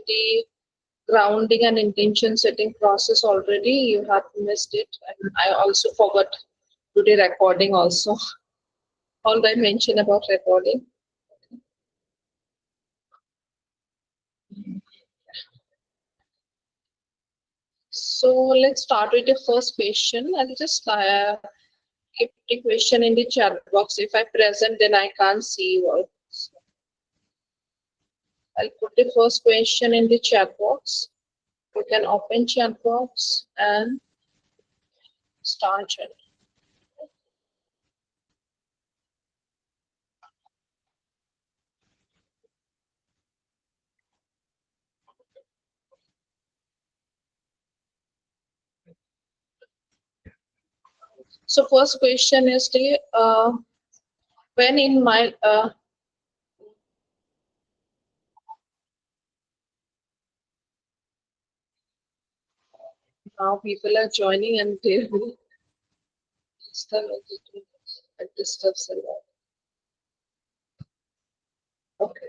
the grounding and intention setting process already. You have missed it, and I also forgot today recording also. All I mentioned about recording. So let's start with the first question. I'll just keep the question in the chat box. If I present, then I can't see you. I'll put the first question in the chat box. You can open chat box and start it. So first question is the when in my now people are joining and they will disturbs a lot. Okay.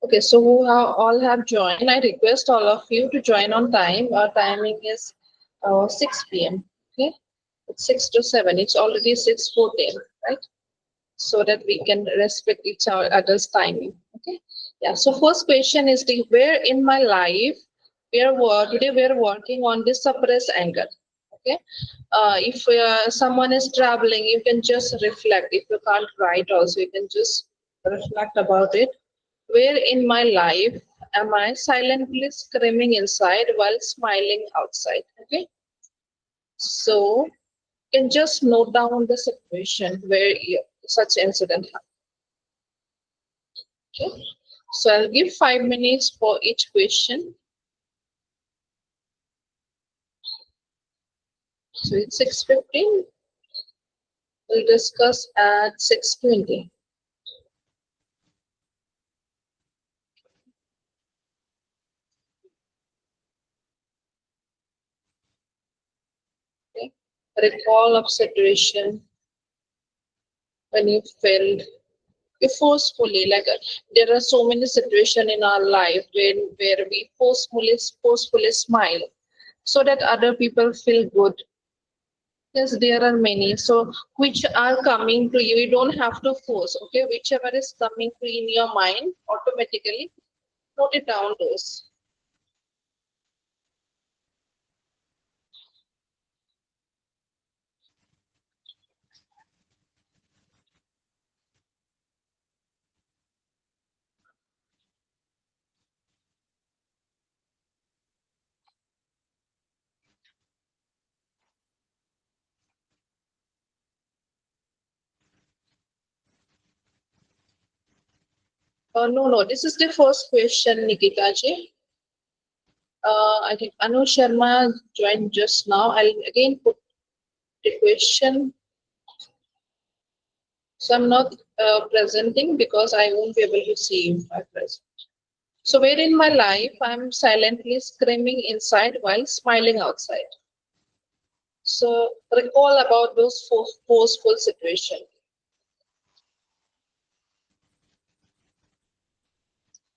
Okay, so who all have joined, I request all of you to join on time. Our timing is 6 p.m. Okay, it's 6 to 7. It's already 6:14, right? So that we can respect each other's timing. Okay. Yeah. So first question is the where in my life today we are working on the suppressed anger. Okay. If someone is traveling, you can just reflect. If you can't write, also you can just reflect about it. Where in my life am I silently screaming inside while smiling outside? Okay. So you can just note down the situation where such incident happened. Okay. So I'll give 5 minutes for each question. So it's 6:15. We'll discuss at 6:20. Okay. Recall of situation when you failed. We forcefully, like there are so many situations in our life where we forcefully smile so that other people feel good. Yes, there are many. So which are coming to you, you don't have to force. Okay, whichever is coming to in your mind automatically, note it down those. No, this is the first question, Nikita ji. I think Anu Sharma joined just now. I'll again put the question. So I'm not presenting because I won't be able to see if I present. So where in my life I'm silently screaming inside while smiling outside. So recall about those forceful situations.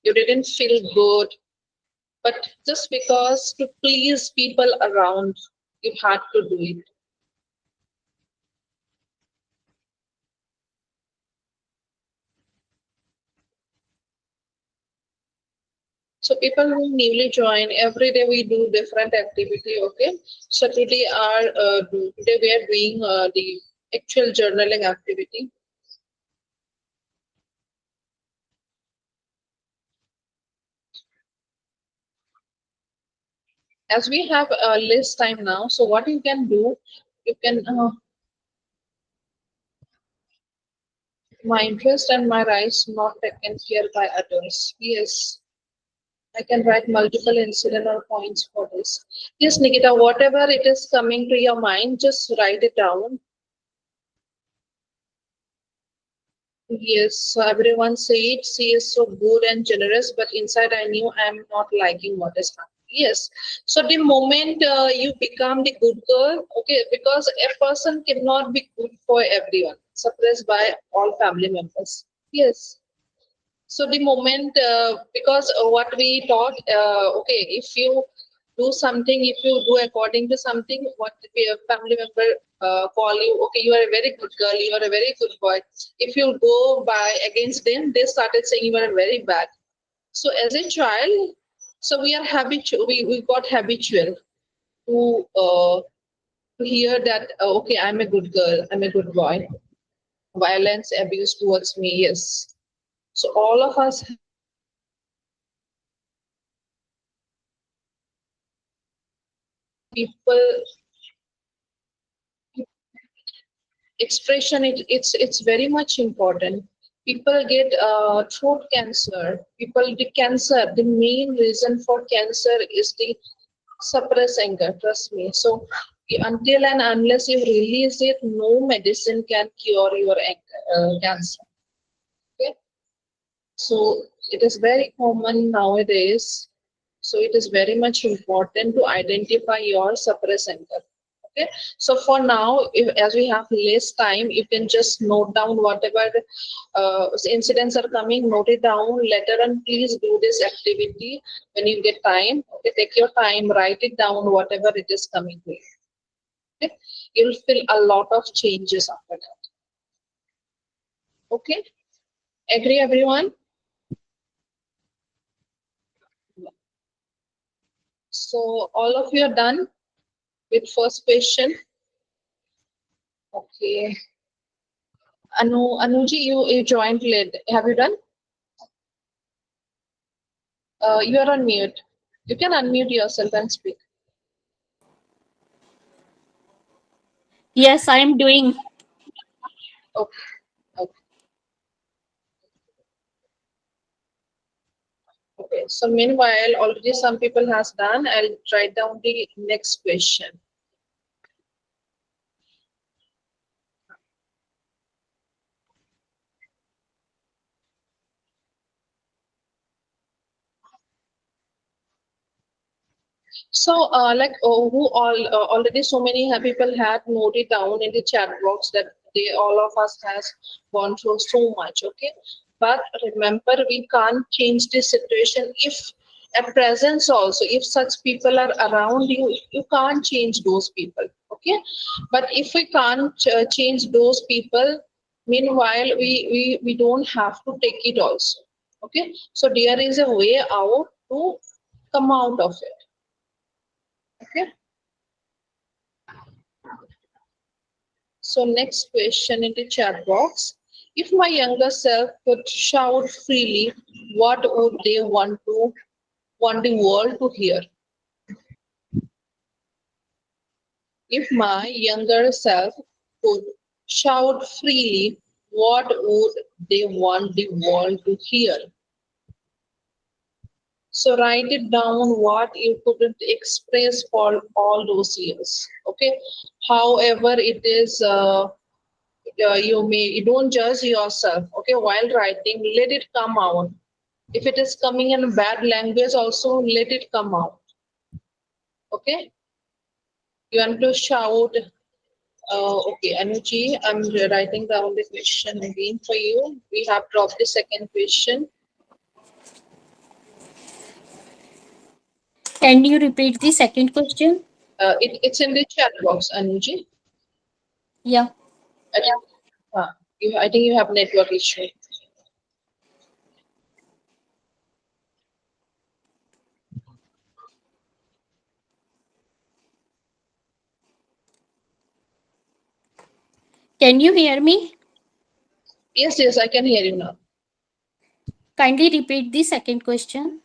You didn't feel good, but just because to please people around, you had to do it. So people who newly join, every day we do different activity. Okay, so today we are doing the actual journaling activity. As we have less time now, so what you can do, you can my interest and my rights not taken care by others. Yes, I can write multiple incident or points for this. Yes, Nikita, whatever it is coming to your mind, just write it down. Yes, so everyone said she is so good and generous, but inside I knew I'm not liking what is happening. Yes, so the moment you become the good girl, okay, because a person cannot be good for everyone, suppressed by all family members. Yes, So the moment, because what we taught, okay, if you do something, if you do according to something, what the family member call you, okay, you are a very good girl, you are a very good boy. If you go by against them, they started saying you are very bad. So as a child, so we are habitual, we got habitual to hear that, okay, I'm a good girl, I'm a good boy. Violence, abuse towards me, yes. So all of us people expression, it's very much important. People get throat cancer, people the cancer, the main reason for cancer is the suppress anger, trust me. So until and unless you release it, no medicine can cure your anger, cancer. Okay, so it is very common nowadays. So it is very much important to identify your suppress anger. Okay, so for now, if, as we have less time, you can just note down whatever incidents are coming, note it down later, and please do this activity when you get time. Okay, take your time, write it down, whatever it is coming to you. Okay, you'll feel a lot of changes after that. Okay, agree everyone? So all of you are done with first question. Okay. Anuji, you joined late. Have you done? You are on mute. You can unmute yourself and speak. Yes, I am doing. Okay. Okay. Okay. So meanwhile, already some people has done. I'll write down the next question. So, who all already so many people had noted down in the chat box that they all of us has gone through so much. Okay, but remember, we can't change the situation if at presence also if such people are around you, you can't change those people. Okay, but if we can't change those people, meanwhile we don't have to take it also. Okay, so there is a way out to come out of it. Okay. So next question in the chat box. If my younger self could shout freely, what would they want the world to hear? If my younger self could shout freely, what would they want the world to hear? So write it down what you couldn't express for all those years. Okay. However, it is you don't judge yourself. Okay, while writing, let it come out. If it is coming in bad language, also let it come out. Okay, you want to shout. Okay, Anuji, I'm writing down the question again for you. We have dropped the second question. Can you repeat the second question? It's in the chat box, Anuji. Yeah. I think, I think you have network issue. Can you hear me? Yes, yes, I can hear you now. Kindly repeat the second question.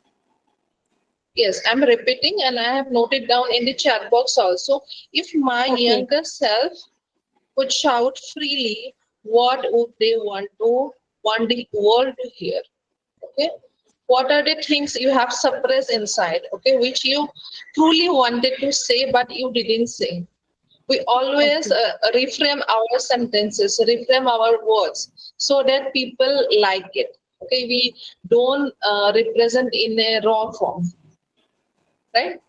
Yes, I'm repeating and I have noted down in the chat box also. If my Okay. younger self could shout freely, what would they want the world to hear? Okay, what are the things you have suppressed inside? Okay, which you truly wanted to say but you didn't say. We always Okay. reframe our sentences, reframe our words so that people like it. Okay, we don't represent in a raw form, right?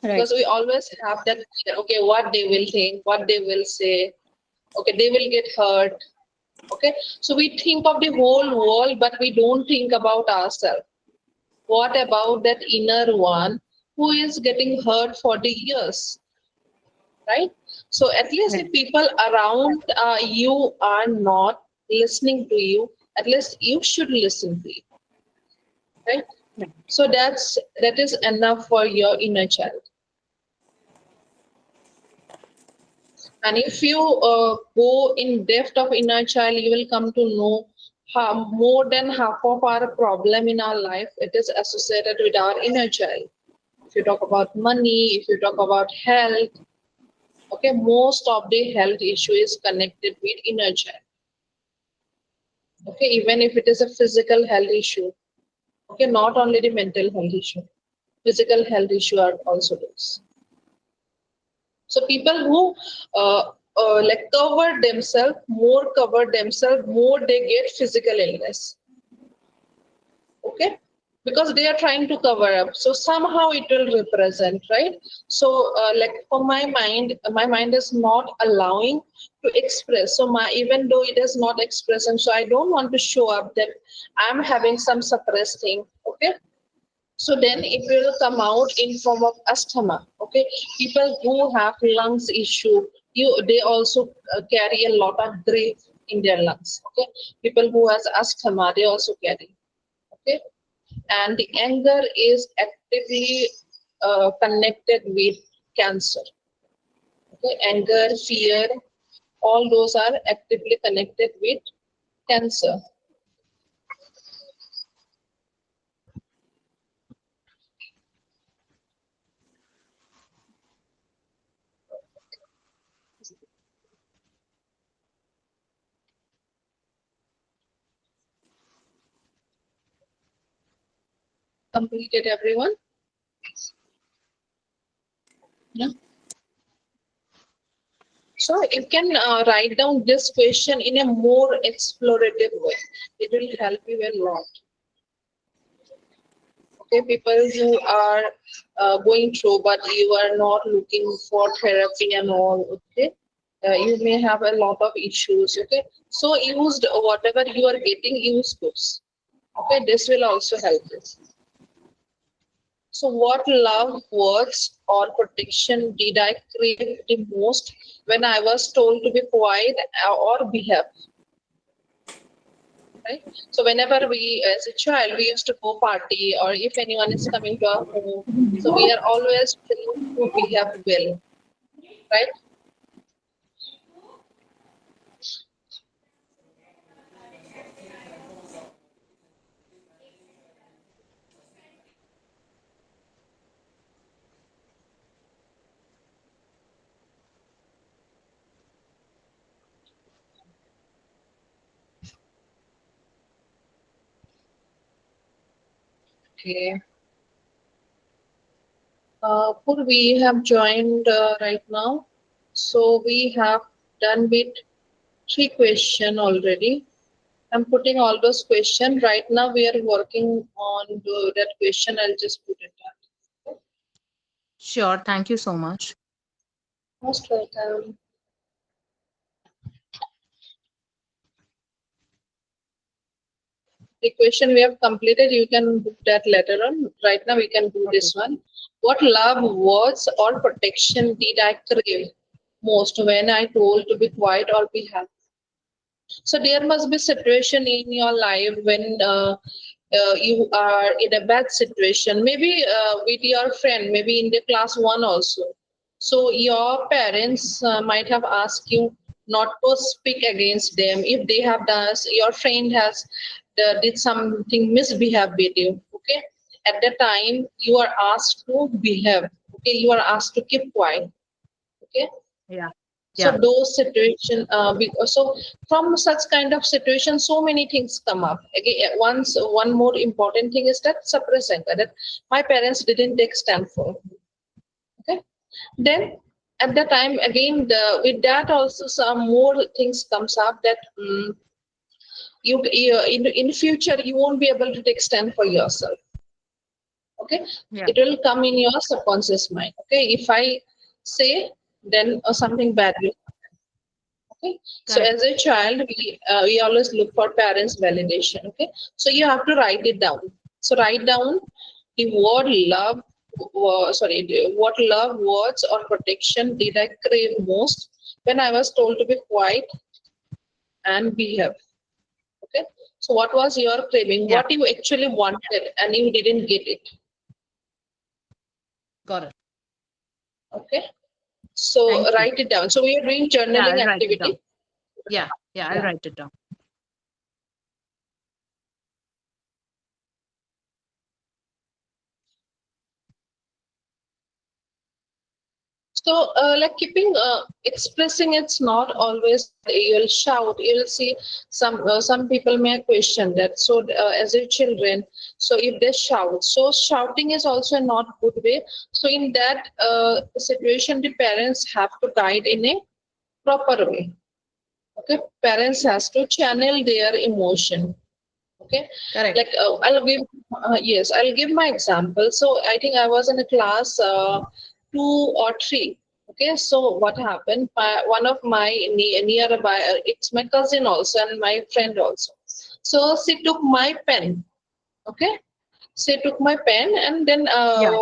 Right. Because we always have that fear, okay, what they will think, what they will say, okay, they will get hurt. Okay, so we think of the whole world, but we don't think about ourselves. What about that inner one who is getting hurt for the years, right? So at least Right. if people around you are not listening to you, at least you should listen to you, right? Right. So that is enough for your inner child. And if you go in depth of inner child, you will come to know how more than half of our problem in our life, it is associated with our inner child. If you talk about money, if you talk about health, okay, most of the health issue is connected with inner child. Okay, even if it is a physical health issue, okay, not only the mental health issue, physical health issue are also those. So people who like cover themselves more, they get physical illness. Okay, because they are trying to cover up. So somehow it will represent, right? So like for my mind is not allowing to express. So my even though it is not expressing, so I don't want to show up that I'm having some suppressed thing. Okay, so then it will come out in form of asthma. Okay, people who have lungs issue, they also carry a lot of grief in their lungs. Okay, people who has asthma, they also carry. Okay, and the anger is actively connected with cancer. Okay, anger, fear, all those are actively connected with cancer. Completed, everyone? Yeah. So you can write down this question in a more explorative way. It will help you a lot. Okay, people who are going through, but you are not looking for therapy and all. Okay, you may have a lot of issues. Okay, so use whatever you are getting. Use this. Okay, this will also help you. So, what love, words, or protection did I crave the most when I was told to be quiet or behave? Right. So, whenever we, as a child, we used to go party, or if anyone is coming to our home, so we are always told to behave well, right? Okay. We have joined right now, so we have done with 3 questions already. I'm putting all those questions. Right now, we are working on that question. I'll just put it down. Sure. Thank you so much. Most welcome. The question we have completed, you can book that later on. Right now, we can do Okay. this one. What love, words, or protection did I crave most when I told to be quiet or be happy? So there must be situation in your life when you are in a bad situation, maybe with your friend, maybe in the class one also. So your parents might have asked you not to speak against them if they have done. Your friend has did something misbehave with you. Okay, at the time you are asked to behave. Okay, you are asked to keep quiet. Okay, Yeah. so Yeah. those situation, so from such kind of situation, so many things come up. Again, one more important thing is that suppress anger. That my parents didn't take stand for. Okay, then at the time again, with that also some more things comes up that you in future you won't be able to take stand for yourself. Okay, Yeah. it will come in your subconscious mind. Okay, if I say, then something bad will. Okay, so Correct. as a child, we always look for parents' validation. Okay, so you have to write it down. So write down the word love. What love, words, or protection did I crave most when I was told to be quiet and behave? Okay, so what was your craving? Yeah. What you actually wanted and you didn't get it? Got it. Okay, so Thank you. write it down. So we are doing Yeah, journaling I'll write it down. activity. Yeah, I'll Yeah. write it down. So, like keeping expressing, it's not always you'll shout. You'll see some people may question that. So, as a children, so if they shout, so shouting is also not good way. So, in that situation, the parents have to guide in a proper way. Okay, parents has to channel their emotion. Okay, Correct. like I'll give my example. So I think I was in a class 2 or 3. Okay, so what happened, one of my nearby, it's my cousin also and my friend also, so she took my pen. Okay, she took my pen and then Yeah.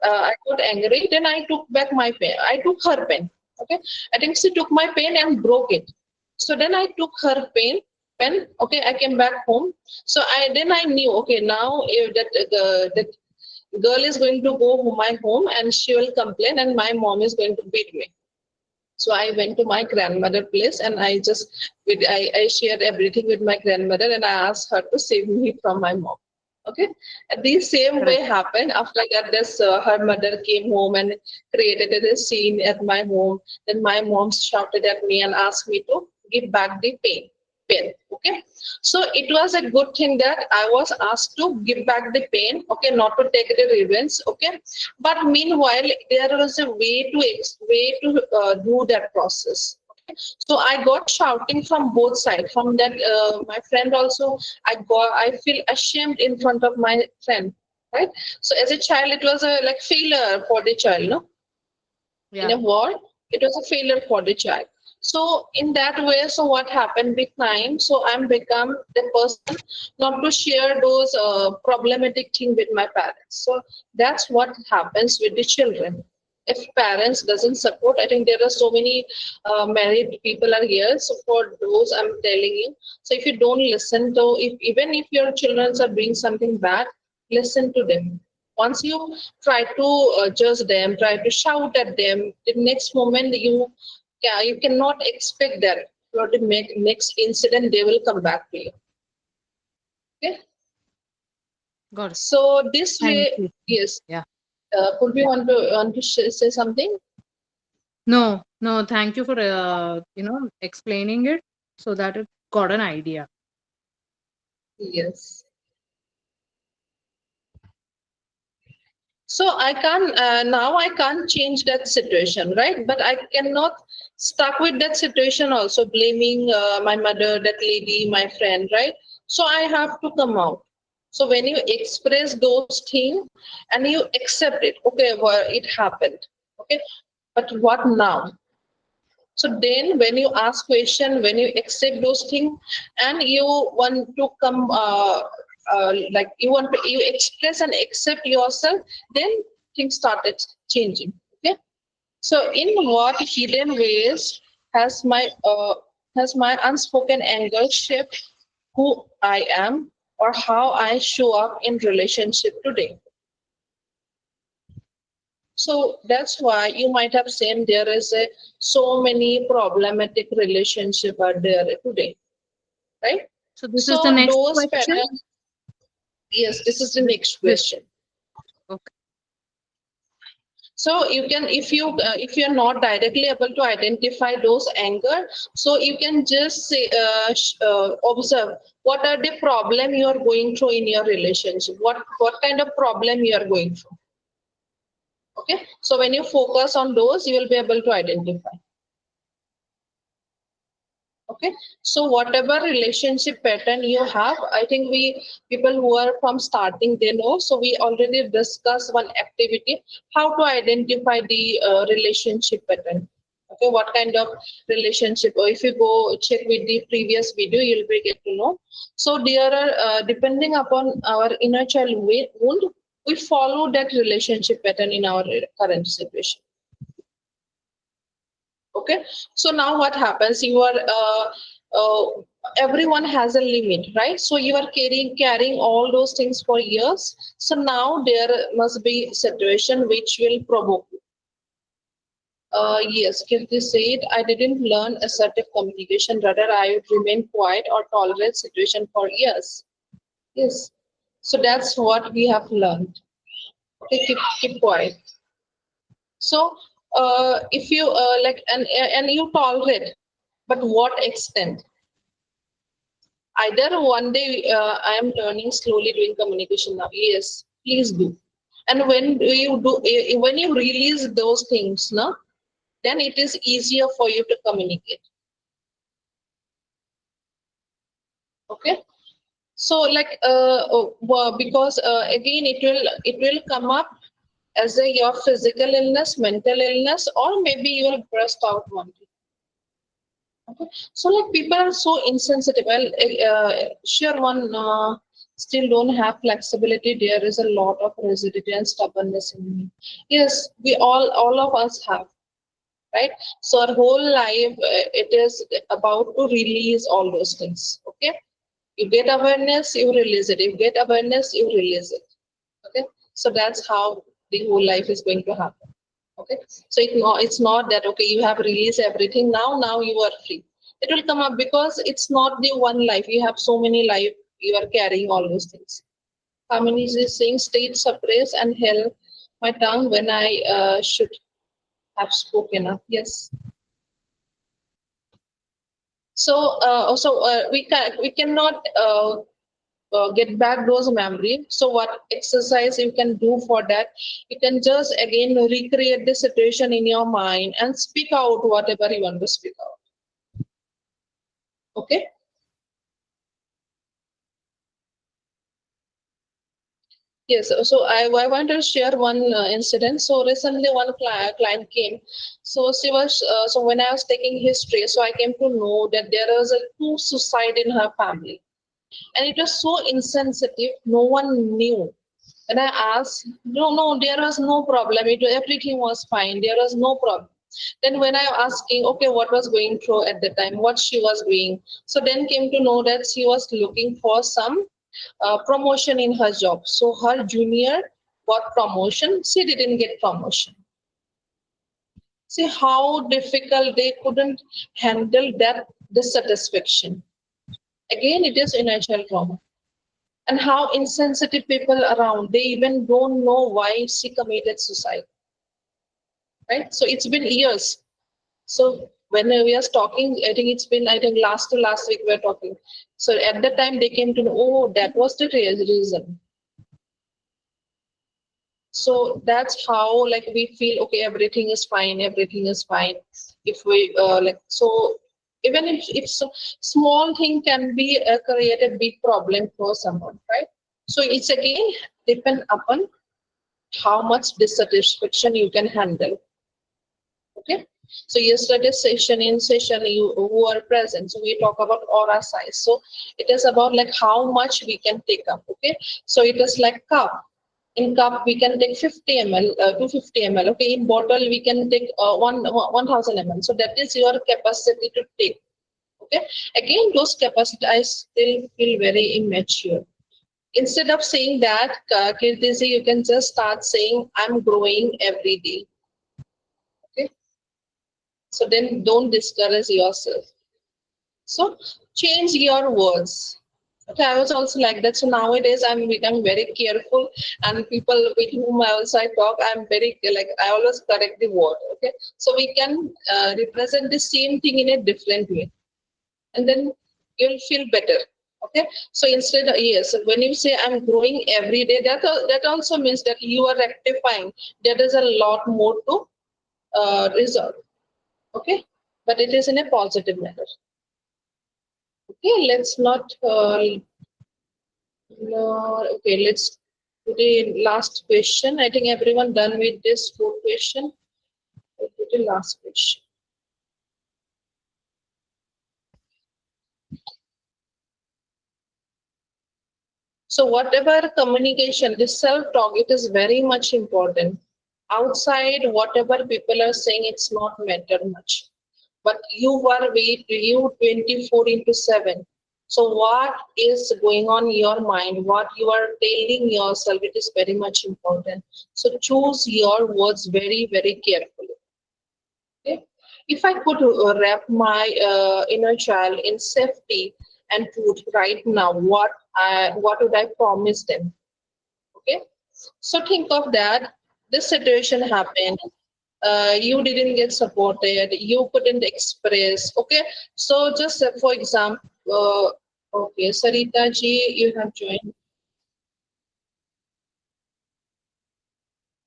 I got angry, then I took back my pen, I took her pen. Okay, I think she took my pen and broke it. So then I took her pen. Okay, I came back home. So I knew, okay, now if that girl is going to go to my home and she will complain and my mom is going to beat me. So I went to my grandmother place and I shared everything with my grandmother and I asked her to save me from my mom. Okay. And the same way Correct. happened after that. This her mother came home and created a scene at my home. Then my mom shouted at me and asked me to give back the pen. Okay. So it was a good thing that I was asked to give back the pen. Okay, not to take the revenge. Okay, but meanwhile there was a way to do that process. Okay? So I got shouting from both sides. From that, my friend also. I feel ashamed in front of my friend. Right. So as a child, it was a like failure for the child. No, in Yeah. a war, it was a failure for the child. So in that way, so what happened with time? So I'm become the person not to share those problematic thing with my parents. So that's what happens with the children. If parents doesn't support, I think there are so many married people are here. So for those, I'm telling you. So if you don't listen to, if even if your children are doing something bad, listen to them. Once you try to judge them, try to shout at them, the next moment you cannot expect that for the next incident they will come back to you. Okay, Got it. so this Thank way, you. yes. Yeah. Could we want to say something? No, no, thank you for explaining it so that it got an idea. Yes. So I can't change that situation, right? But I cannot stuck with that situation also, blaming my mother, that lady, my friend, right? So I have to come out. So when you express those things and you accept it, okay, well, it happened, okay, but what now? So then when you ask question, when you accept those things and you want to come like you express and accept yourself, then things started changing. Okay. So in what hidden ways has my unspoken anger shaped who I am or how I show up in relationship today? So that's why you might have seen there is so many problematic relationship are there today, right? So this is the So next those question. patterns, yes, this is the This, next this question. okay. So you can, if you're not directly able to identify those anger, so you can just say, observe what are the problem you are going through in your relationship. What kind of problem you are going through. Okay, so when you focus on those, you will be able to identify. Okay, so whatever relationship pattern you have, I think we people who are from starting, they know. So we already discussed one activity, how to identify the relationship pattern. Okay, what kind of relationship, or if you go check with the previous video, you'll be get to know. So depending upon our inner child wound, we follow that relationship pattern in our current situation. Okay, so now what happens, you are everyone has a limit, right? So you are carrying all those things for years. So now there must be situation which will provoke you. Yes, Kirti said, I didn't learn assertive communication. Rather, I would remain quiet or tolerate situation for years. Yes. So that's what we have learned. Okay, keep quiet. So if you like, and you tolerate, but what extent? Either one day I am learning slowly doing communication now. Yes, please do. And when you do, when you release those things, no, then it is easier for you to communicate. Okay, so like because again it will come up as your physical illness, mental illness, or maybe you will burst out one day. Okay, so like people are so insensitive. Well, sure, one still don't have flexibility. There is a lot of rigidity and stubbornness in me. Yes, we all of us have, right? So our whole life it is about to release all those things. Okay, you get awareness, you release it. You get awareness, you release it. Okay, so that's how the whole life is going to happen. Okay, so it's not that okay, you have released everything now you are free. It will come up because it's not the one life. You have so many life, you are carrying all those things. Kamini is saying state suppress and held my tongue when I should have spoken up. Yes. So also we cannot get back those memory. So what exercise you can do for that? You can just again recreate the situation in your mind and speak out whatever you want to speak out. Okay. Yes, so I want to share one incident. So recently, one client came. So she was so when I was taking history, so I came to know that there was a two suicide in her family, and it was so insensitive. No one knew. And I asked, no, there was no problem. Everything was fine. There was no problem. Then when I asking, okay, what was going through at the time, what she was doing. So then came to know that she was looking for some promotion in her job. So her junior got promotion. She didn't get promotion. See how difficult they couldn't handle that dissatisfaction. Again, it is inner child trauma. And how insensitive people around, they even don't know why she committed suicide. Right? So it's been years. So when we are talking, I think it's been, I think last week we were talking. So at the time they came to know, oh, that was the reason. So that's how like we feel, okay, everything is fine. If we like, so even if so small thing can be create a big problem for someone, right? So it's again depend upon how much dissatisfaction you can handle. Okay. So yesterday's session you who are present. So we talk about aura size. So it is about like how much we can take up. Okay. So it is like cup. In cup we can take 50 ml, 250 ml. Okay. In bottle we can take 1000 ml. So that is your capacity to take. Okay. Again, those capacity I still feel very immature. Instead of saying that, Kirtisi, you can just start saying, I'm growing every day. Okay. So then don't discourage yourself. So change your words. Okay, I was also like that. So nowadays I'm becoming very careful, and people with whom I also talk, I'm very like I always correct the word. Okay, so we can represent the same thing in a different way, and then you'll feel better. Okay, so instead, yes, when you say I'm growing every day, that also means that you are rectifying. There is a lot more to resolve. Okay, but it is in a positive manner. Okay, let's not. No, okay, let's do the last question. I think everyone done with this fourth question. Let's do the last question. So whatever communication, this self-talk, it is very much important. Outside, whatever people are saying, it's not matter much. But you were with you 24 into 7. So what is going on in your mind? What you are telling yourself, it is very much important. So choose your words very, very carefully. Okay? If I could wrap my inner child in safety and truth right now, what would I promise them? Okay, so think of that. This situation happened. You didn't get supported. You couldn't express. Okay, so just for example, okay, Sarita ji, you have joined.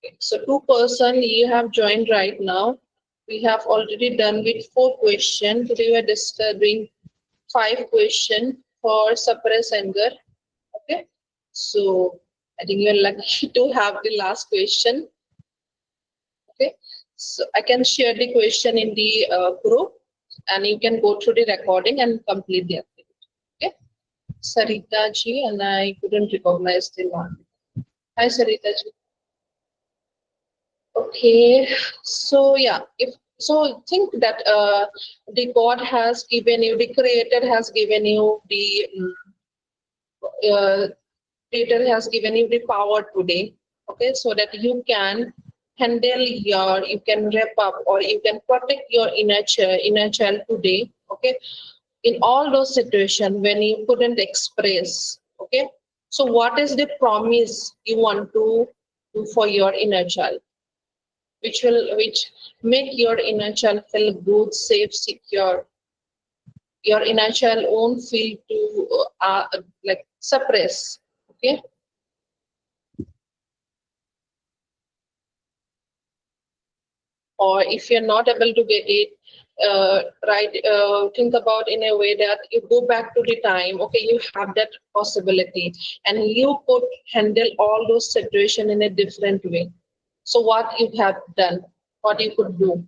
Okay, so two-person you have joined right now. We have already done with 4 questions. Today we are just doing 5 questions for suppress anger. Okay, so I think you're lucky to have the last question. Okay, so I can share the question in the group, and you can go through the recording and complete the activity. Okay, Sarita ji, and I couldn't recognize the one. Hi, Sarita ji. Okay, so yeah, if so, think that the God has given you, the Creator has given you the uh, Creator has given you the power today. Okay, so that you can handle your, you can wrap up, or you can protect your inner child today. Okay, in all those situations when you couldn't express. Okay, so what is the promise you want to do for your inner child, which make your inner child feel good, safe, secure? Your inner child won't feel to like suppress. Okay, or if you're not able to get it right, think about in a way that you go back to the time. Okay, you have that possibility, and you could handle all those situations in a different way. So what you have done, what you could do.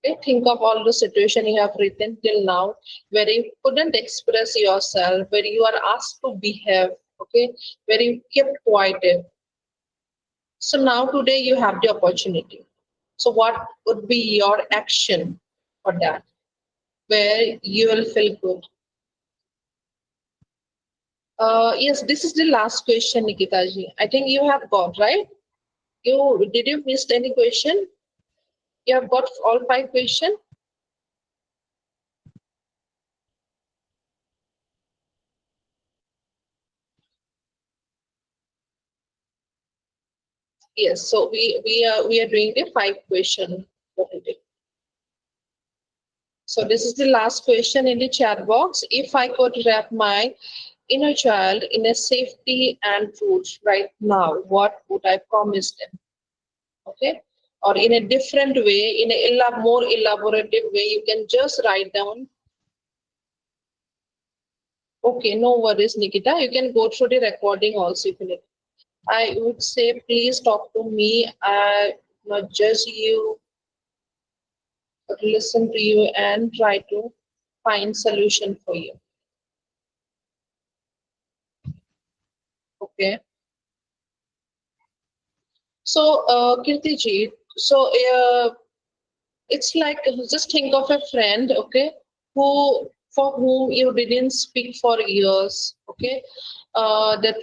Okay, think of all the situation you have written till now, where you couldn't express yourself, where you are asked to behave. Okay, where you kept quiet. So now today you have the opportunity. So what would be your action for that, where you will feel good? Yes, this is the last question, Nikita ji. I think you have got, right? Did you miss any question? You have got all 5 questions? Yes, so we are doing the 5 question. So this is the last question in the chat box. If I could wrap my inner child in a safety and food right now, what would I promise them? Okay, or in a different way, in a more elaborative way, you can just write down. Okay, no worries, Nikita, you can go through the recording also if you need. I would say please talk to me. I not judge you, but listen to you and try to find solution for you. Okay, so Kirti ji, so it's like, just think of a friend, okay, who, for whom you didn't speak for years. Okay, that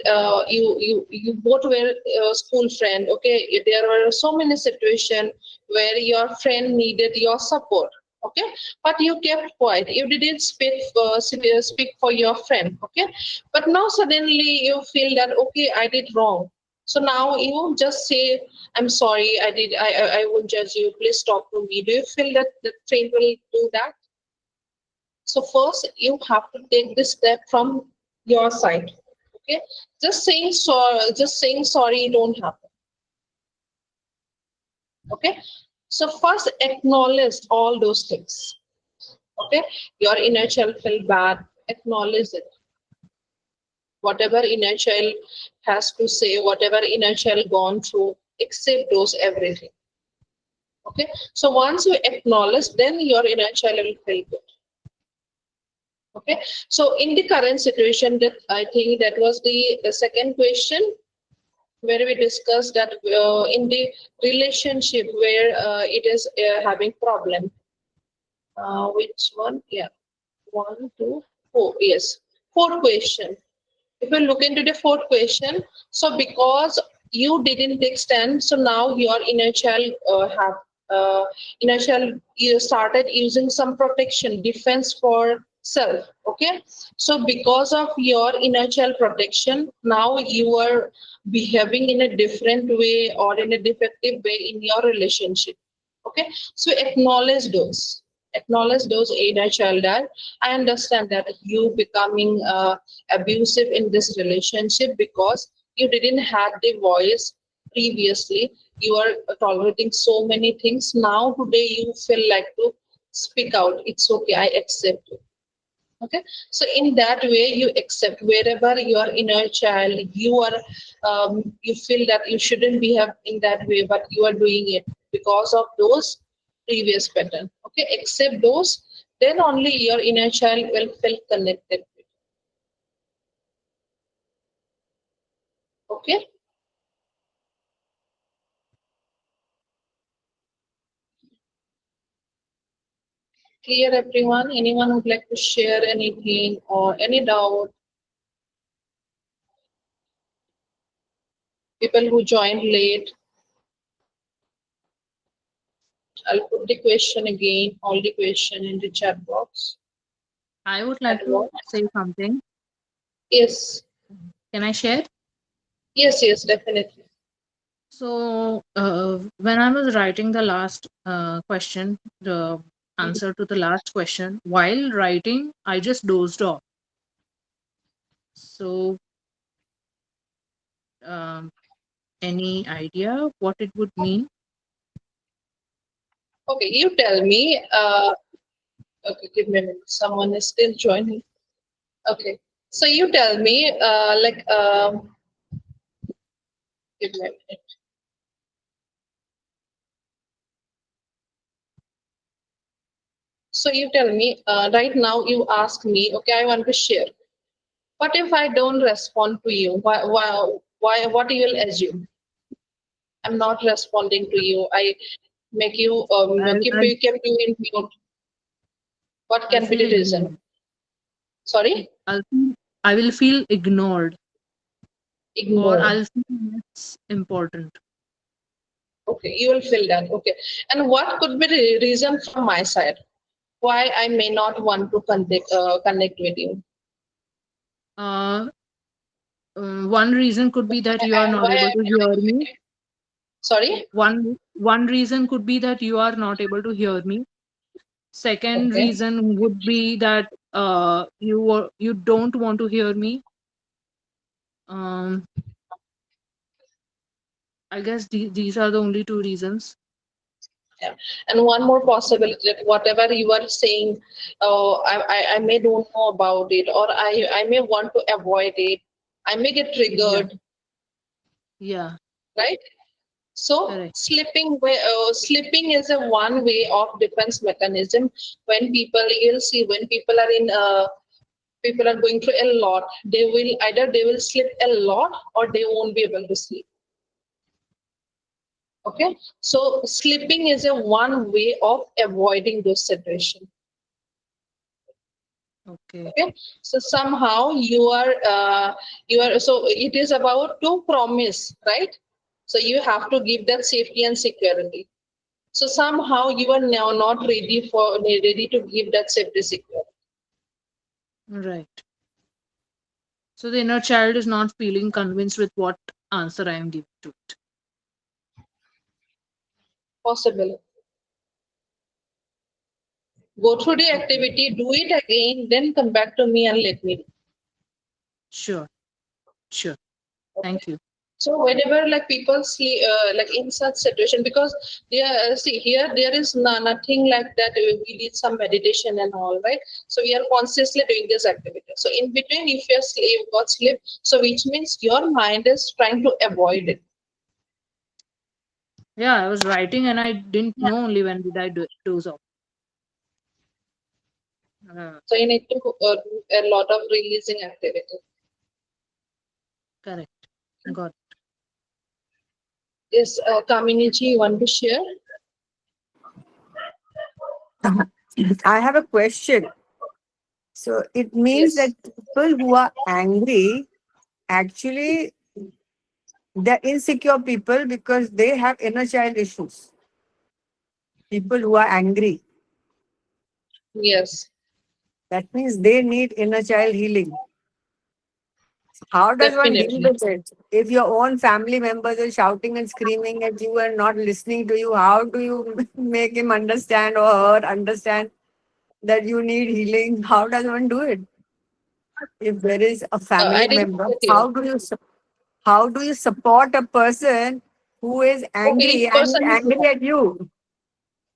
you both were school friend. Okay, there were so many situations where your friend needed your support. Okay, but you kept quiet, you didn't speak for your friend. Okay, but now suddenly you feel that, okay, I did wrong. So now you just say, I'm sorry, I won't judge you. Please talk to me. Do you feel that the train will do that? So first you have to take this step from your side. Okay. Just saying sorry don't happen. Okay. So first acknowledge all those things. Okay. Your inner child feel bad. Acknowledge it. Whatever inner child has to say, whatever inner child gone through, accept those everything. Okay, so once you acknowledge, then your inner child will feel good. Okay, so in the current situation, that I think that was the second question where we discussed that in the relationship where it is having problem. Which one? Yeah, one, two, four. Yes, fourth question. If we look into the fourth question, so because you didn't take stand, so now your inner child have inner child you started using some protection defense for self. Okay, so because of your inner child protection, now you are behaving in a different way or in a defective way in your relationship. Okay, so acknowledge those inner child that I understand that you becoming abusive in this relationship because you didn't have the voice previously. You are tolerating so many things. Now today you feel like to speak out. It's okay, I accept it. Okay, so in that way you accept wherever your inner child you are you feel that you shouldn't behave in that way, but you are doing it because of those previous pattern. Okay, accept those, then only your inner child will feel connected. Okay, clear everyone? Anyone would like to share anything or any doubt? People who joined late, I'll put the question again, all the question in the chat box. I would That like to what? say something. Yes, Can I share? yes, definitely. So, when I was writing the last question, the answer to the last question, while writing, I just dozed off. So, um, any idea what it would mean? Okay, you tell me. Okay, give me a minute. Someone is still joining. Okay, so you tell me. Give me a minute. So you tell me. Right now, you ask me. Okay, I want to share. What if I don't respond to you? What you will assume? I'm not responding to you. I make you I'll, keep I'll, keep you in mute. What I'll can be feel the reason? ignored. Sorry, I will feel ignored, or ignored. I'll feel it's important. Okay, you will feel that. Okay, and what could be the reason from my side why I may not want to connect with you? Uh, one reason could be that you are And not why able I'm to hear me. sorry? One reason could be that you are not able to hear me. Second Okay, reason would be that you don't want to hear me. Um, I guess these are the only two reasons. yeah. And one more possibility that whatever you are saying, I may don't know about it, or I may want to avoid it. I may get Yeah, triggered, yeah, right? So correct. sleeping is a one way of defense mechanism. When people, you'll see, when people are going through a lot, they will either they will sleep a lot or they won't be able to sleep. Okay, so sleeping is a one way of avoiding those situations. Okay, Okay, so somehow you are so it is about to promise, right? So you have to give that safety and security. So somehow you are now not ready to give that safety security. right. So the inner child is not feeling convinced with what answer I am giving to it. Possible. Go through the Okay, activity, do it again, then come back to me and let me know. sure, sure. Okay. Thank you. So whenever like people sleep, like in such situation, because there, see here there is nothing like that. We need some meditation and all, right? So we are consciously doing this activity. So in between, if you're sleep, got sleep, so which means your mind is trying to avoid it. Yeah, I was writing and I didn't know only when did I doze off. So you need to do a lot of releasing activity. Correct. Got it. Yes, Kamini ji, you want to share? I have a question. So it means Yes. that people who are angry, actually, they're insecure people because they have inner child issues. People who are angry, Yes. that means they need inner child healing. How does one deal Definitely. with it? If your own family members are shouting and screaming at you and not listening to you, how do you make him understand or her understand that you need healing? How does one do it? If there is a I family didn't member, get you. how do you support a person who is Okay, angry each and is person is angry at you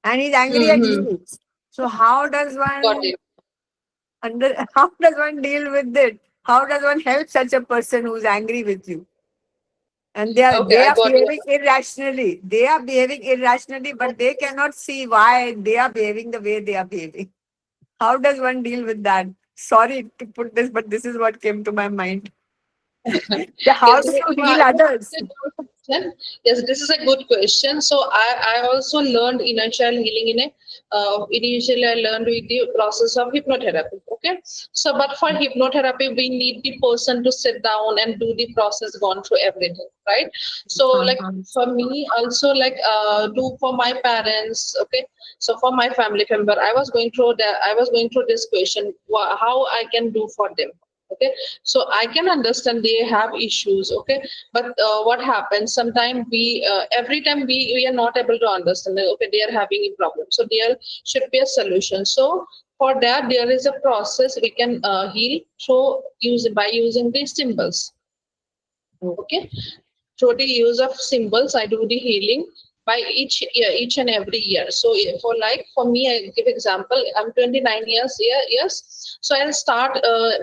and is angry at mm-hmm. you? So how does Got one it. how does one deal with it? How does one help such a person who's angry with you? And Okay, they I are got you. behaving irrationally. They are behaving irrationally, but they cannot see why they are behaving the way they are behaving. How does one deal with that? Sorry to put this, but this is what came to my mind. How Yes, do you I heal others? question. Yes, this is a good question. So I also learned inner child healing in a initially I learned with the process of hypnotherapy. Okay. So but for hypnotherapy we need the person to sit down and do the process, gone through everything, right? So like for me also like do for my parents, okay. So for my family member, I was going through this question, how I can do for them. Okay, so I can understand they have issues, okay, but what happens sometimes we every time we are not able to understand that, okay, they are having a problem, so there should be a solution. So for that there is a process we can heal through using these symbols. Okay, through the use of symbols I do the healing by each year, each and every year. So for me, I give example, I'm 29 years here, yes, so I'll start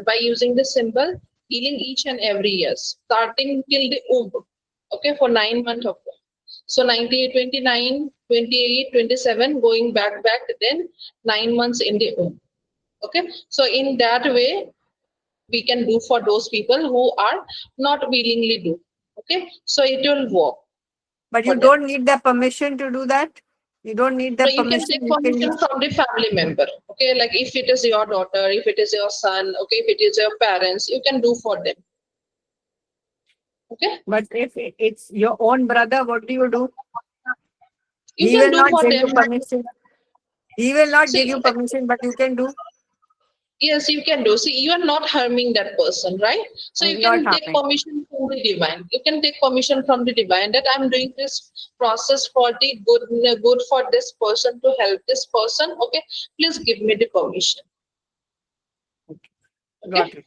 by using the symbol healing each and every year starting till the womb, okay, for 9 months of that. So 98, 29, 28, 27, going back then 9 months in the womb. Okay, so in that way we can do for those people who are not willingly do. Okay, so it will work But for you them. don't need their permission to do that. You don't need So their you can take permission. You can permission use. from the family member. Okay, like if it is your daughter, if it is your son, okay, if it is your parents, you can do for them. Okay, But if it's your own brother, what do you do? you He can will do not for give you them. permission. He will not give See, you permission, but you can do. yes, you can do. See, you are not harming that person, right? So you Not can take happening. permission from the divine. You can take permission from the divine that I'm doing this process for the good for this person to help this person. Okay, please give me the permission. Got Okay. it.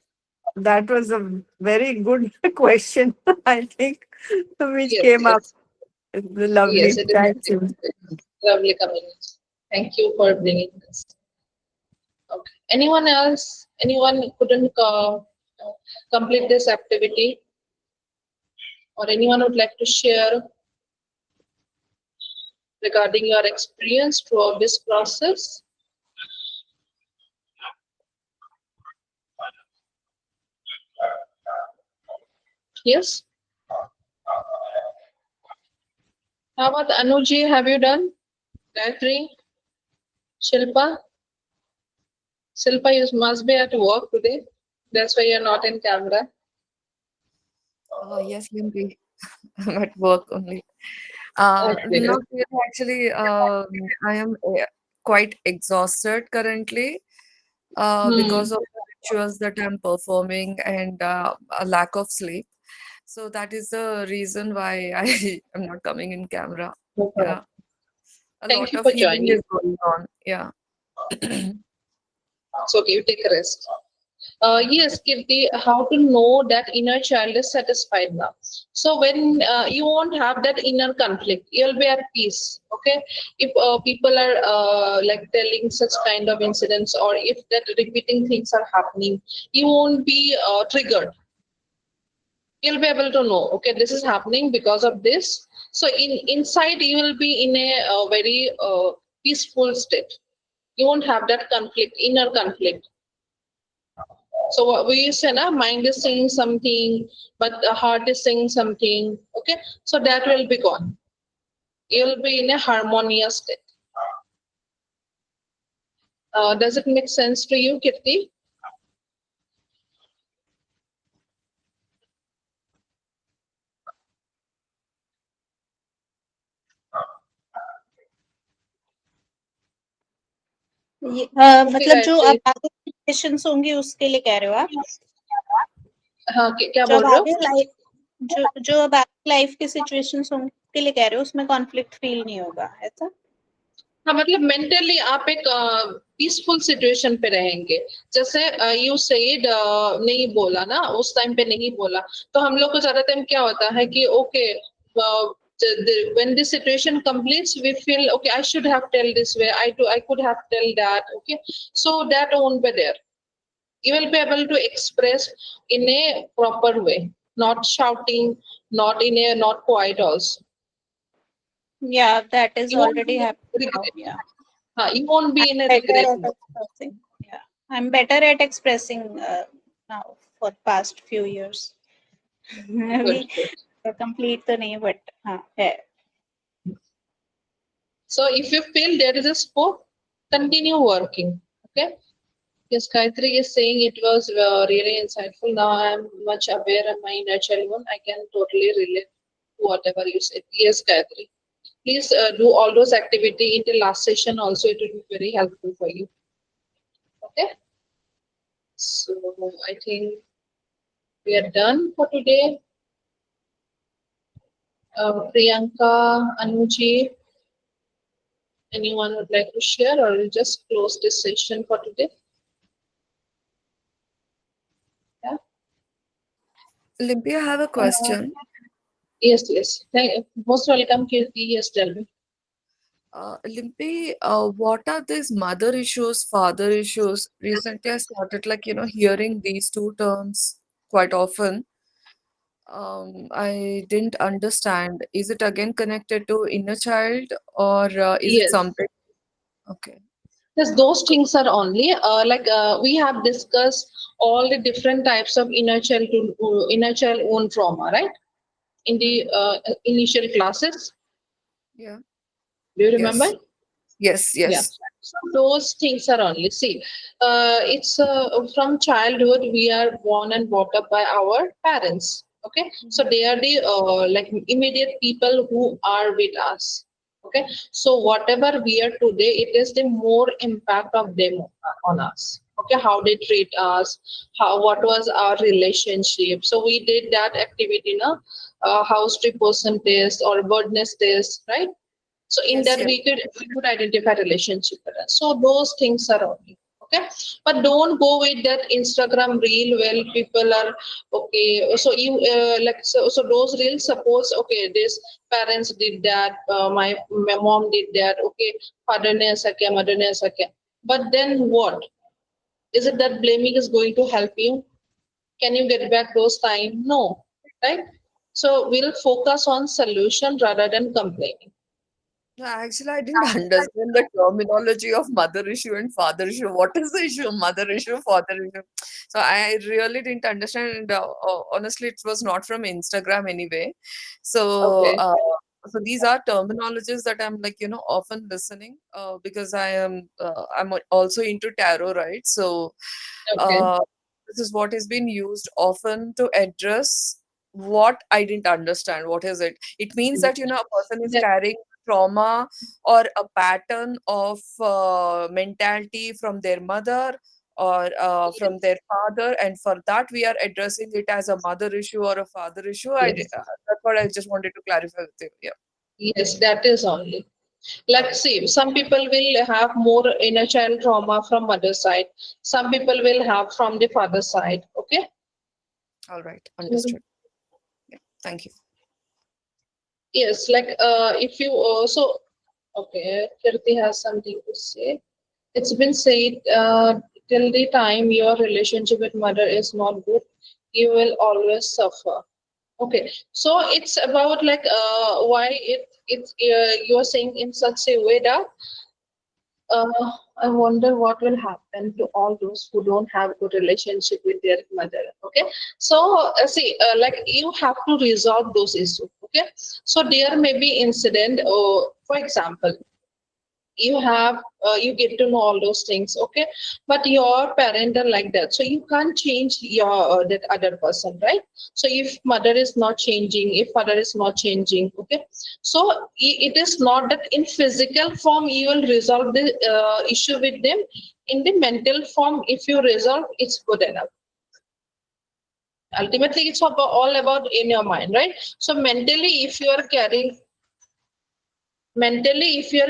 That was a very good question, I think, which Yes, came up. yes, It's yes. lovely. It is Thank you. lovely community. Thank you for bringing this. Okay. Anyone else? Anyone couldn't complete this activity, or anyone would like to share regarding your experience throughout this process? Yes. How about Anuji? Have you done? Gayatri? Shilpa? Shilpa, you must be at work today. That's why you're not in camera. Yes, Limpi. I'm at work only. Okay. Not really, actually. I am quite exhausted currently Hmm. because of the rituals that I'm performing and a lack of sleep. So that is the reason why I am not coming in camera. No problem. Yeah, a Thank lot you of for healing joining. is going on. Yeah. It's okay. You take a rest. Yes, Kirti, how to know that inner child is satisfied now? So when you won't have that inner conflict, you'll be at peace. Okay, if people are like telling such kind of incidents, or if that repeating things are happening, you won't be triggered. You'll be able to know. Okay, this is happening because of this. So inside you will be in a very peaceful state. You won't have that conflict, inner conflict. So what we say, na, mind is saying something, but the heart is saying something. Okay, so that will be gone. You'll be in a harmonious state. Does it make sense to you, Kirti? मतलब जो गायत्री। अब आगे situations होंगी उसके लिए कह रहे हो आप? हाँ, क्या जो बोल अब रहे हो? आगे लाइफ जो अब आगे लाइफ के सिचुएशंस होंगे उसके लिए कह रहे हो, उसमें कॉन्फ्लिक्ट फील नहीं होगा, ऐसा? हाँ, मतलब मेंटली आप एक पीसफुल सिचुएशन पे रहेंगे। जैसे यू सेड नहीं बोला ना, उस टाइम पे नहीं बोला, तो हम लोग को ज्यादा टाइम क्या होता है कि okay, when the situation completes, we feel okay, I should have tell this way, I could have tell that. Okay, so that won't be there. You will be able to express in a proper way, not shouting, not quiet also. Yeah, that is You won't already be happening now. regret. Yeah. You won't be in a Better regret at mode. expressing. Yeah, I'm better at expressing now for past few years. अभी Good. complete तो नहीं, but हाँ है. So if you feel there is a scope, continue working. Okay. Yes, Gayatri is saying it was really insightful. Now I am much aware of my inner child one. I can totally relate to whatever you said. Yes, Gayatri. Please do all those activity in the last session also. It will be very helpful for you. Okay. So I think we are done for today. Priyanka, Anuji, anyone would like to share, or we'll just close this session for today? Yeah. Limpy, I have a question. Yes, yes. Most welcome, Kirti. Yes, tell me. Limpy, what are these mother issues, father issues? Recently, I started hearing these two terms quite often. I didn't understand. Is it again connected to inner child, or is it Yes. something? Okay. Yes, those things are only we have discussed all the different types of inner child own trauma, right? In the initial classes. Yeah. Do you remember? Yes. Yeah. Yes. So those things are only, see, it's from childhood we are born and brought up by our parents. Okay, so they are the immediate people who are with us. Okay, so whatever we are today, it is the more impact of them on us. Okay, how they treat us, what was our relationship. So we did that activity, na, house tree person test or birdness test, right? So in Yes, that yes. we could identify relationship patterns. So those things are only okay. But don't go with that Instagram reel where people are okay. So you so those reels, suppose okay, this parents did that, my mom did that, okay, father ne aisa kiya, mother ne aisa kiya. But then what? Is it that blaming is going to help you? Can you get back those time? No, right? So we'll focus on solution rather than complaining. No, actually, I didn't understand the terminology of mother issue and father issue. What is the issue? Mother issue, father issue. So I really didn't understand. And honestly, it was not from Instagram anyway. So, Okay. so these are terminologies that I'm often listening because I'm also into tarot, right? So Okay. uh, this is what is being used often to address what I didn't understand. What is it? It means that a person is That- carrying trauma or a pattern of mentality from their mother or from their father, and for that we are addressing it as a mother issue or a father issue. Yes. That's what I just wanted to clarify with you. Yeah. Yes, that is only. Like, see, some people will have more inner child trauma from mother side. Some people will have from the father side. Okay. All right. Understood. Yeah. Thank you. Yes, like if you also okay, Kirti has something to say. It's been said till the time your relationship with mother is not good, you will always suffer. Okay, so it's about like why it's you're saying in such a way that I wonder what will happen to all those who don't have good relationship with their mother. Okay, so see, like you have to resolve those issues. Okay, so there may be incident. For example, you get to know all those things, okay, but your parent are like that, so you can't change your that other person, right? So if mother is not changing, if father is not changing, okay, so it is not that in physical form you will resolve the issue with them. In the mental form, if you resolve, it's good enough. Ultimately it's all about in your mind, right? So mentally if you're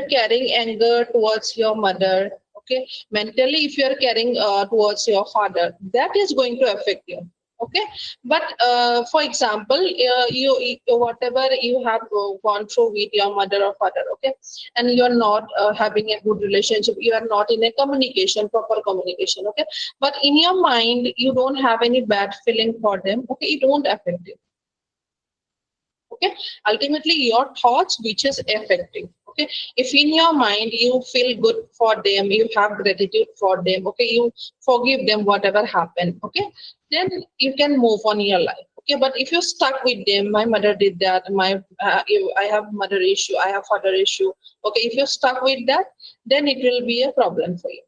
carrying anger towards your mother, okay, mentally if you're carrying towards your father, that is going to affect you, okay. But for example, whatever you have gone through with your mother or father, okay, and you're not having a good relationship, you are not in a proper communication, okay, but in your mind you don't have any bad feeling for them, okay, it won't affect you, okay. Ultimately your thoughts which is affecting, okay. If in your mind you feel good for them, you have gratitude for them, okay, you forgive them whatever happened, okay, then you can move on in your life, okay. But if you're stuck with them, my mother did that, I have mother issue, I have father issue, okay, if you're stuck with that, then it will be a problem for you.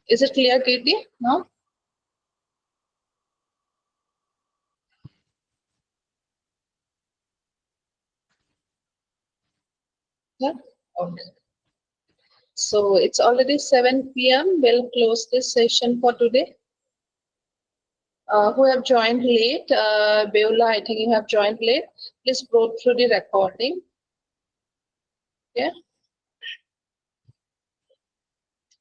Is it clear, Kirti? No? Yeah. Okay. So it's already 7 p.m. We'll close this session for today. Who have joined late, Beula, I think you have joined late. Please go through the recording. Yeah.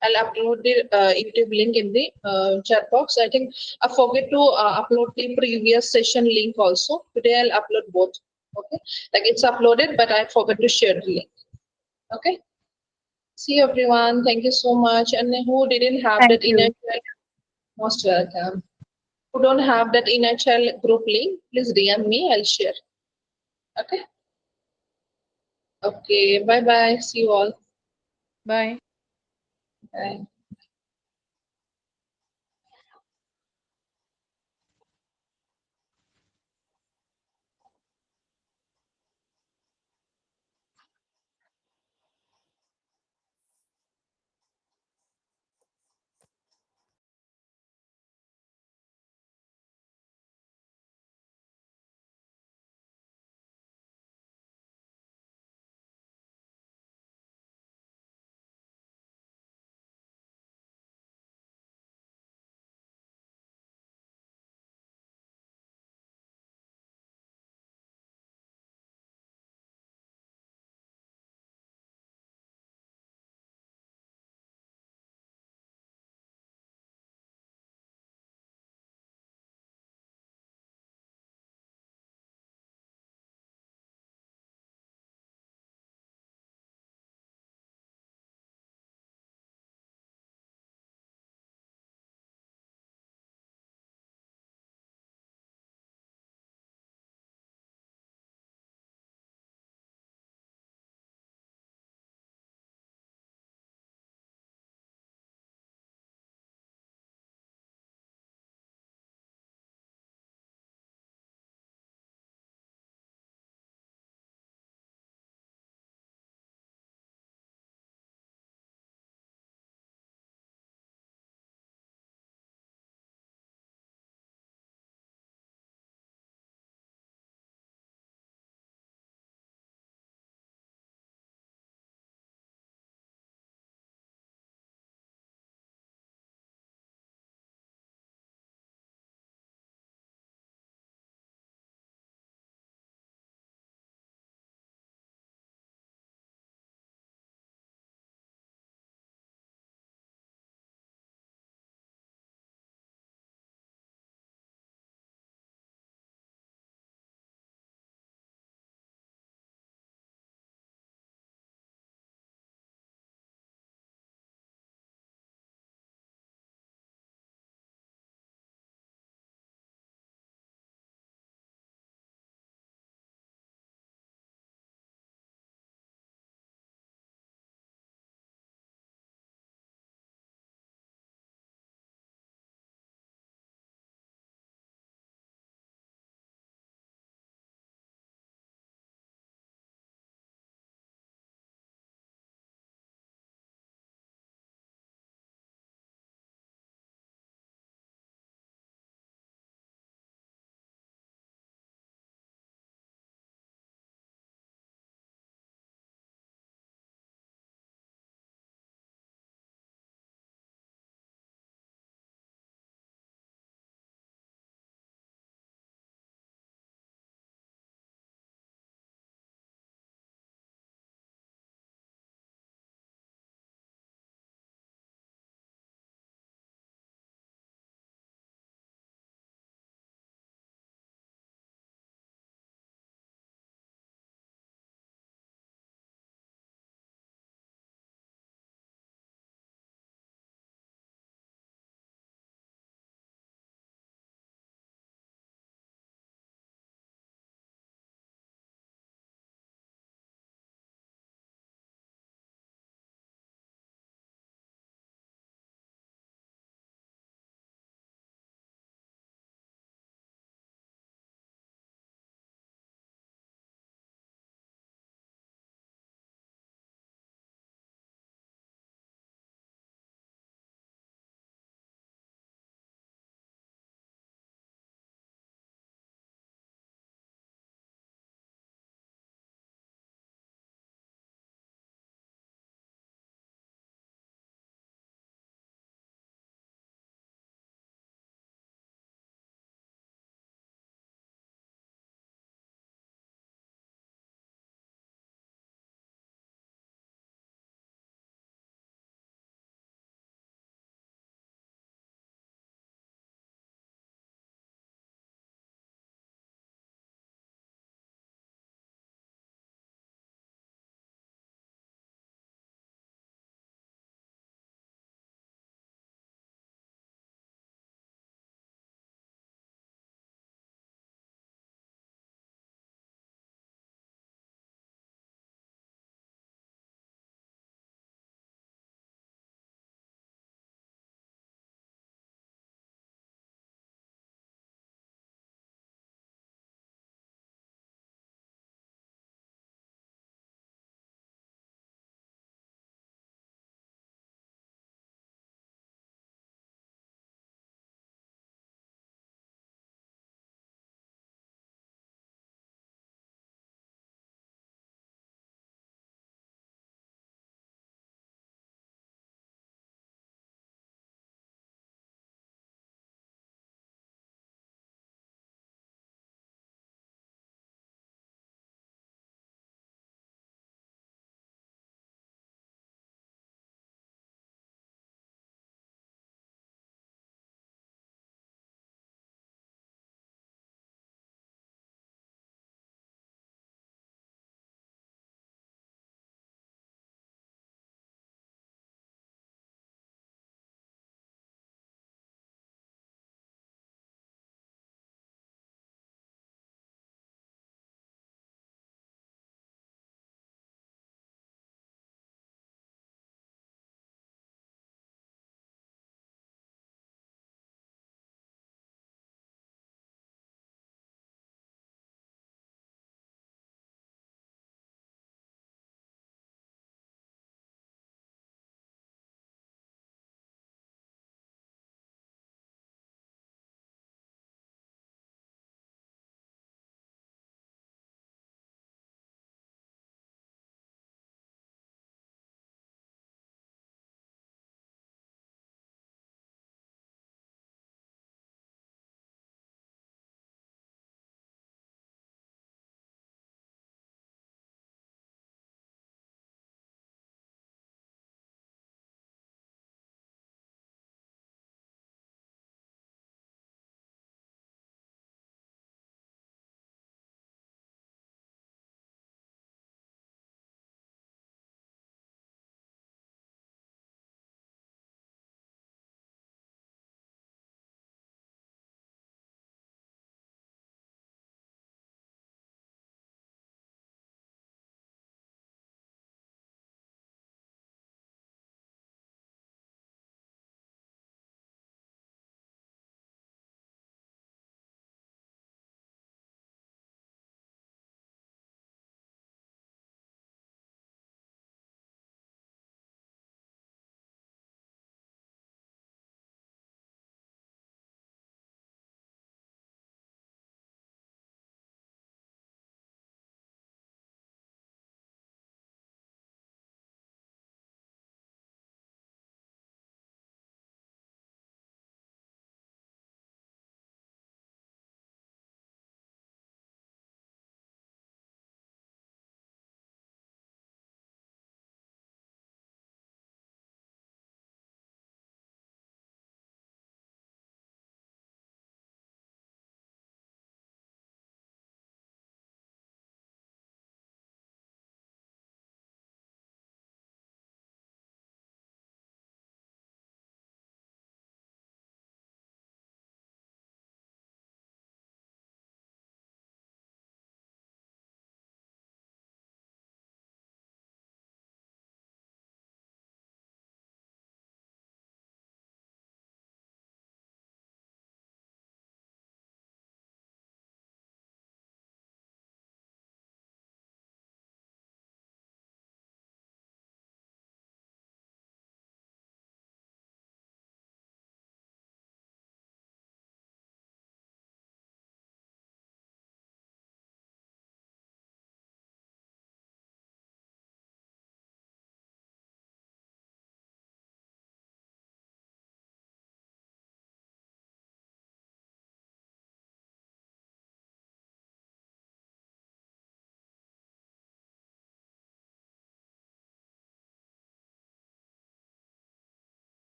I'll upload the YouTube link in the chat box. I think I forget to upload the previous session link also. Today I'll upload both. Okay. Like it's uploaded, but I forgot to share the link. Okay. See you everyone. Thank you so much. And who didn't have Thank that inner you. child, most welcome. Who don't have that inner child group link, please DM me. I'll share. Okay. Okay. Bye bye. See you all. Bye. Bye.